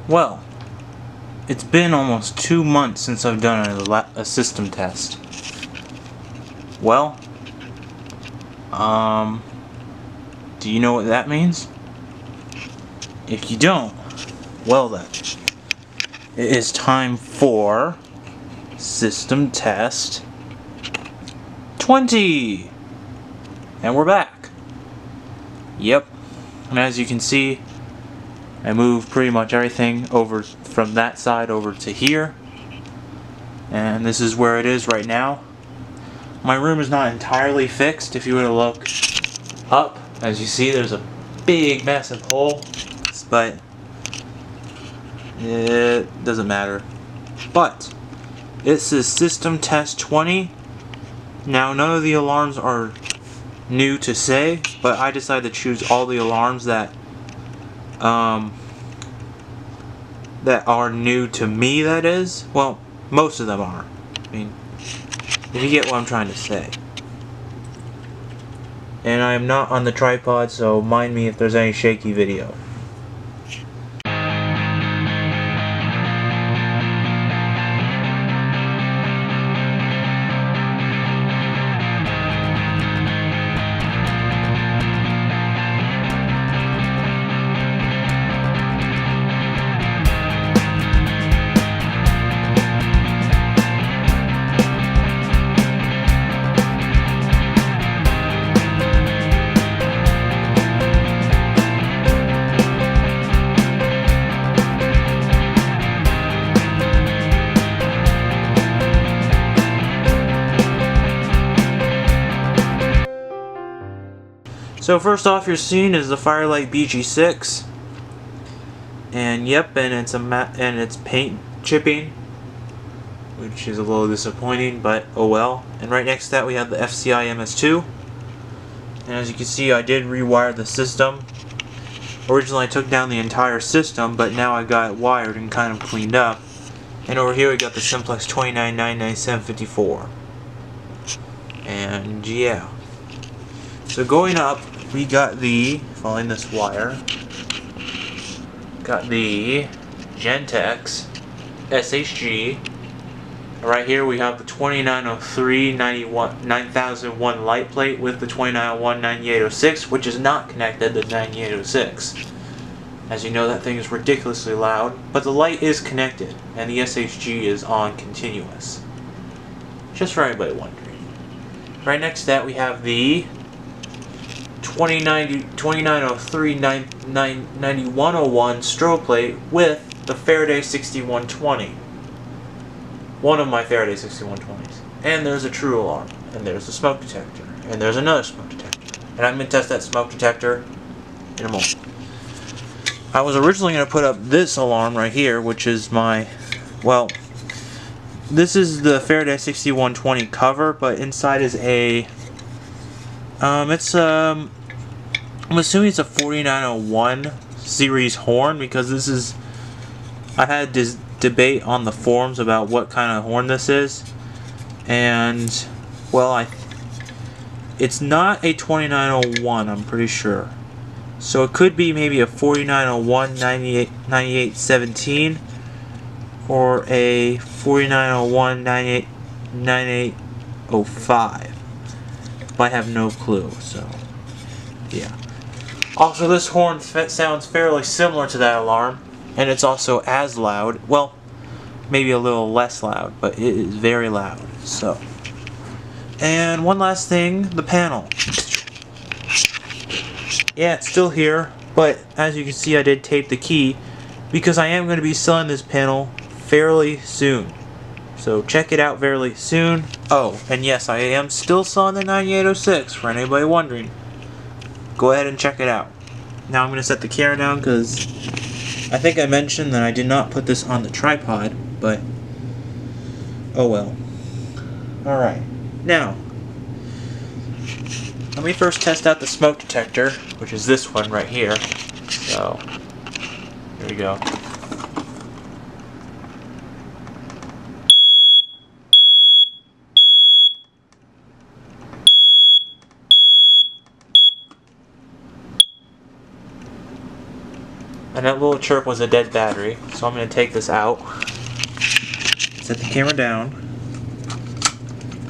Well, it's been almost 2 months since I've done a system test. Well, do you know what that means? If you don't, well then, it is time for system test 20! And we're back. Yep, and as you can see, I moved pretty much everything over from that side over to here, and this is where it is right now. My room is not entirely fixed. If you were to look up, as you see, there's a big massive hole, but it doesn't matter. But this is system test 20. Now none of the alarms are new to say, but I decided to choose all the alarms that are new to me, that is. Well, most of them are. I mean, if you get what I'm trying to say. And I am not on the tripod, so mind me if there's any shaky video. So first off, you're seeing is the Firelight BG6, and yep, and it's paint chipping, which is a little disappointing, but oh well. And right next to that we have the FCI MS2, and as you can see, I did rewire the system. Originally I took down the entire system, but now I got it wired and kind of cleaned up. And over here we got the Simplex 2999754, and yeah. So going up, we got the, following this wire, got the Gentex SHG. Right here we have the 2903 9001 light plate with the 2901 9806, which is not connected to 9806. As you know, that thing is ridiculously loud, but the light is connected, and the SHG is on continuous. Just for anybody wondering. Right next to that we have the 2903 9101 strobe plate with the Faraday 6120. One of my Faraday 6120s. And there's a true alarm. And there's a smoke detector. And there's another smoke detector. And I'm going to test that smoke detector in a moment. I was originally going to put up this alarm right here, which is my, well, this is the Faraday 6120 cover, but inside is a, I'm assuming it's a 4901 series horn, because this is, I had this debate on the forums about what kind of horn this is, and well, it's not a 2901, I'm pretty sure. So it could be maybe a 4901 9817 or a 4901 9805. I have no clue, so yeah. Also, this horn sounds fairly similar to that alarm, and it's also as loud. Well, maybe a little less loud, but it is very loud. So, and one last thing, the panel. Yeah, it's still here, but as you can see, I did tape the key because I am going to be selling this panel fairly soon. So check it out fairly soon. Oh, and yes, I am still selling the 9806 for anybody wondering. Go ahead and check it out. Now I'm going to set the camera down because I think I mentioned that I did not put this on the tripod, but oh well. Alright, now let me first test out the smoke detector, which is this one right here. So, here we go. And that little chirp was a dead battery, so I'm going to take this out. Set the camera down.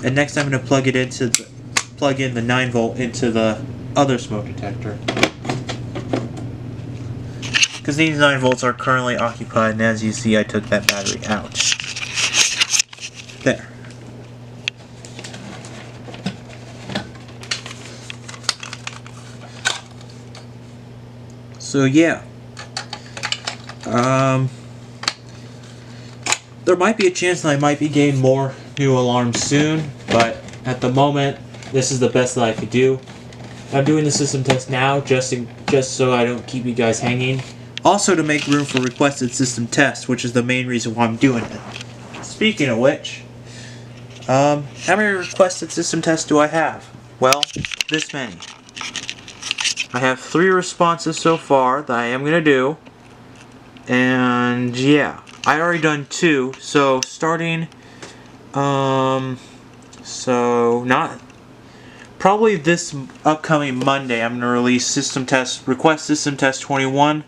And next I'm going to plug in the 9-volt into the other smoke detector. Because these 9 volts are currently occupied, and as you see, I took that battery out. There. So yeah. There might be a chance that I might be getting more new alarms soon, but at the moment, this is the best that I could do. I'm doing the system test now just so I don't keep you guys hanging. Also to make room for requested system tests, which is the main reason why I'm doing it. Speaking of which, how many requested system tests do I have? Well, this many. I have 3 responses so far that I am going to do. And yeah, I already done 2, so starting, probably this upcoming Monday, I'm going to release request system test 21,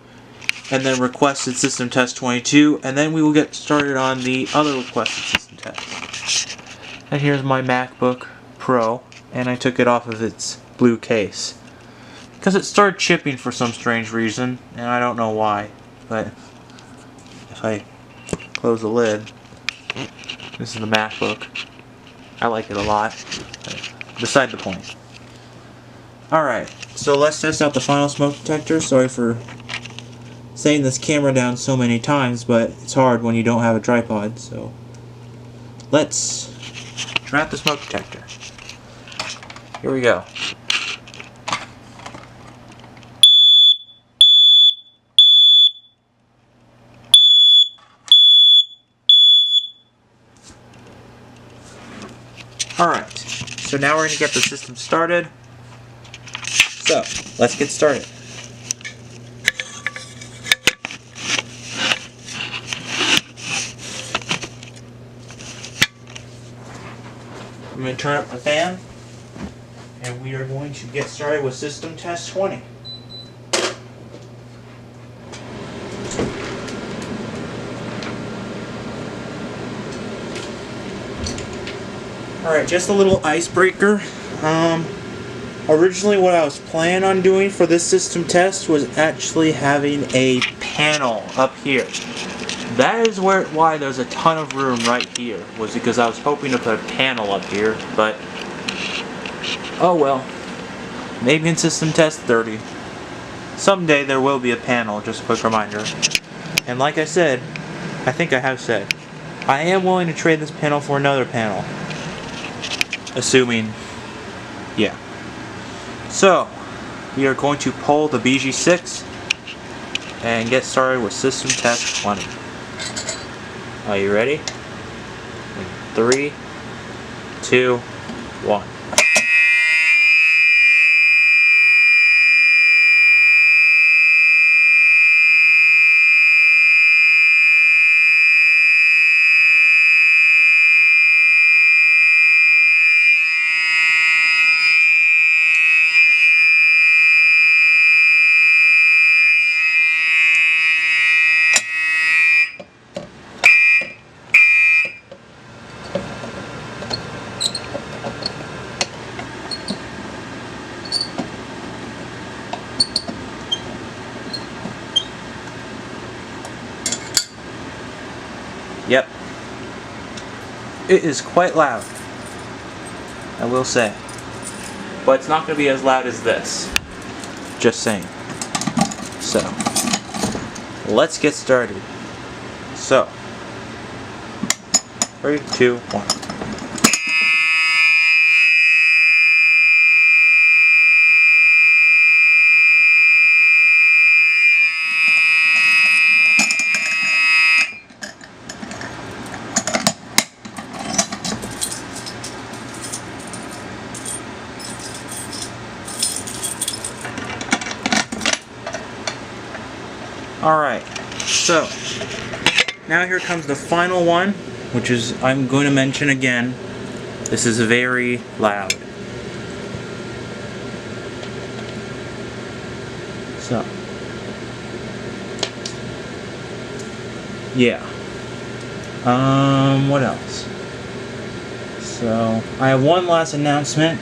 and then requested system test 22, and then we will get started on the other requested system test. And here's my MacBook Pro, and I took it off of its blue case. Because it started chipping for some strange reason, and I don't know why, but if I close the lid, this is the MacBook. I like it a lot, but beside the point. Alright, so let's test out the final smoke detector. Sorry for setting this camera down so many times, but it's hard when you don't have a tripod, so let's try out the smoke detector. Here we go. Alright, so now we're going to get the system started. So, let's get started. I'm going to turn up the fan, and we are going to get started with system test 20. Alright, just a little icebreaker. Originally what I was planning on doing for this system test was actually having a panel up here. That is why there's a ton of room right here, was because I was hoping to put a panel up here, but oh well. Maybe in system test 30. Someday there will be a panel, just a quick reminder. And like I said, I think I have said, I am willing to trade this panel for another panel. Assuming, yeah. So, we are going to pull the BG6 and get started with system test 20. Are you ready? 3, 2, 1. Yep. It is quite loud, I will say. But it's not going to be as loud as this. Just saying. So, let's get started. So, 3, 2, 1. Alright, so now here comes the final one, which is, I'm going to mention again, this is very loud. So, yeah. What else? So, I have one last announcement,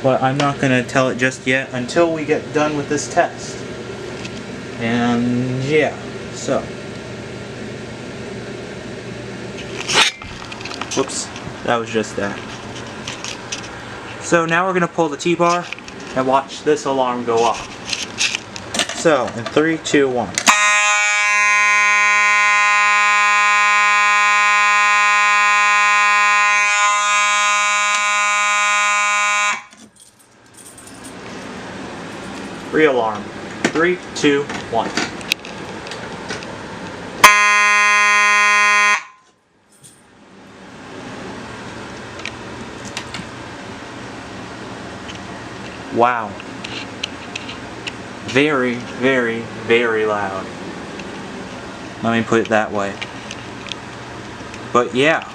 but I'm not going to tell it just yet until we get done with this test. And yeah, so. Whoops, that was just that. So now we're going to pull the T-bar and watch this alarm go off. So, in 3, 2, 1. Re-alarm. 3, 2, 1. Wow. Very, very, very loud. Let me put it that way. But yeah.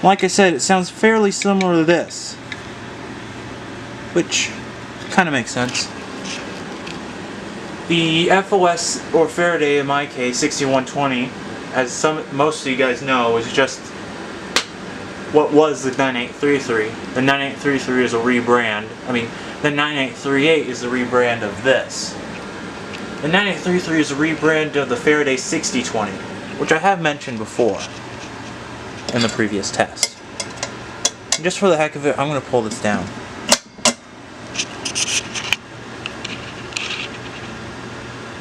Like I said, it sounds fairly similar to this. Which kind of makes sense. The FOS, or Faraday in my case, 6120, as most of you guys know, is just what was the 9833. The 9833 is a rebrand. I mean, the 9838 is the rebrand of this. The 9833 is a rebrand of the Faraday 6020, which I have mentioned before in the previous test. And just for the heck of it, I'm going to pull this down.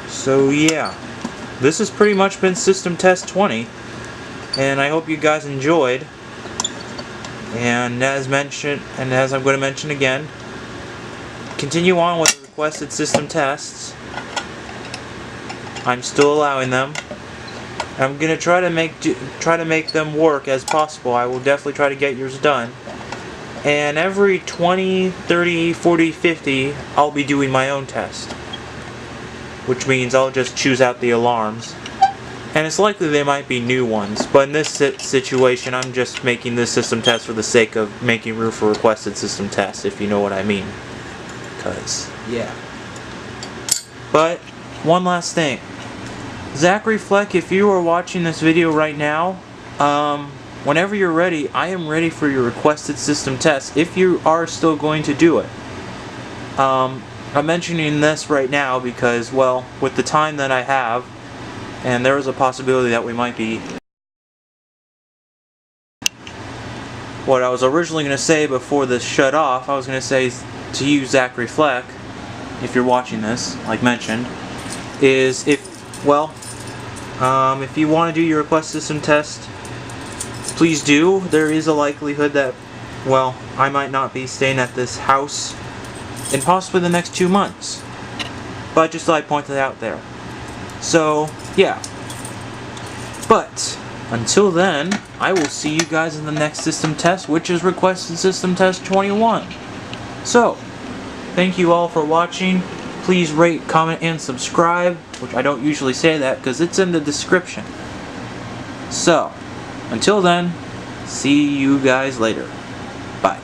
So yeah, this has pretty much been System Test 20, and I hope you guys enjoyed. And as mentioned, and as I'm going to mention again, continue on with the requested system tests. I'm still allowing them. I'm going to try to make them work as possible. I will definitely try to get yours done. And every 20, 30, 40, 50, I'll be doing my own test. Which means I'll just choose out the alarms. And it's likely they might be new ones, but in this situation I'm just making this system test for the sake of making room for requested system tests, if you know what I mean. Because, yeah. But, one last thing. Zachary Fleck, if you are watching this video right now, whenever you're ready, I am ready for your requested system test, if you are still going to do it. I'm mentioning this right now because, well, with the time that I have, and there is a possibility that we might be. What I was originally going to say before this shut off, I was going to say to you, Zachary Fleck, if you're watching this, like mentioned, is if you want to do your request system test, please do. There is a likelihood that, well, I might not be staying at this house in possibly the next 2 months. But just thought I'd point that out there. So, yeah. But, until then, I will see you guys in the next system test, which is requested system test 21. So, thank you all for watching. Please rate, comment, and subscribe, which I don't usually say that because it's in the description. So, until then, see you guys later. Bye.